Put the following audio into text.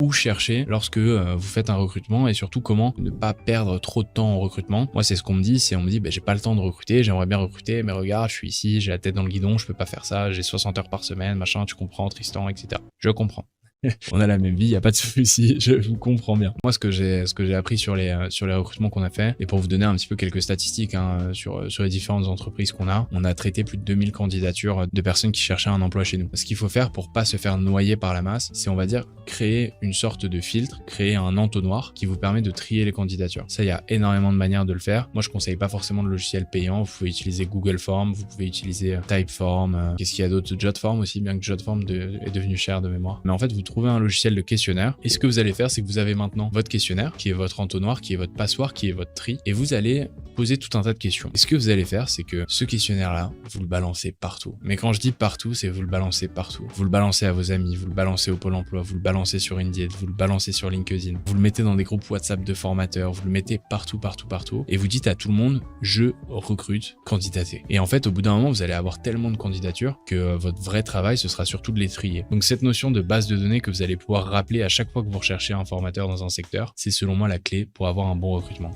où chercher lorsque vous faites un recrutement et surtout comment ne pas perdre trop de temps en recrutement. Moi, c'est ce qu'on me dit, on me dit j'ai pas le temps de recruter, j'aimerais bien recruter, mais regarde, je suis ici, j'ai la tête dans le guidon, je peux pas faire ça, j'ai 60 heures par semaine, machin, tu comprends, Tristan, etc. Je comprends. On a la même vie, il n'y a pas de souci, je vous comprends bien. Moi, ce que j'ai appris sur les recrutements qu'on a fait, et pour vous donner un petit peu quelques statistiques sur les différentes entreprises qu'on a, on a traité plus de 2000 candidatures de personnes qui cherchaient un emploi chez nous. Ce qu'il faut faire pour pas se faire noyer par la masse, c'est, on va dire, créer une sorte de filtre, créer un entonnoir qui vous permet de trier les candidatures. Ça, il y a énormément de manières de le faire. Moi, je conseille pas forcément de logiciel payant. Vous pouvez utiliser Google Forms, vous pouvez utiliser Typeform, qu'est-ce qu'il y a d'autre? Jotform aussi, bien que Jotform est devenu cher de mémoire. Mais en fait, vous trouvez un logiciel de questionnaire et ce que vous allez faire, c'est que vous avez maintenant votre questionnaire qui est votre entonnoir, qui est votre passoire, qui est votre tri, et vous allez poser tout un tas de questions. Et ce que vous allez faire, c'est que ce questionnaire-là, vous le balancez partout. Mais quand je dis partout, c'est vous le balancez partout. Vous le balancez à vos amis, vous le balancez au Pôle emploi, vous le balancez sur Indeed, vous le balancez sur LinkedIn, vous le mettez dans des groupes WhatsApp de formateurs, vous le mettez partout, et vous dites à tout le monde, je recrute, candidatez. Et en fait, au bout d'un moment, vous allez avoir tellement de candidatures que votre vrai travail, ce sera surtout de les trier. Donc cette notion de base de données que vous allez pouvoir rappeler à chaque fois que vous recherchez un formateur dans un secteur, c'est selon moi la clé pour avoir un bon recrutement.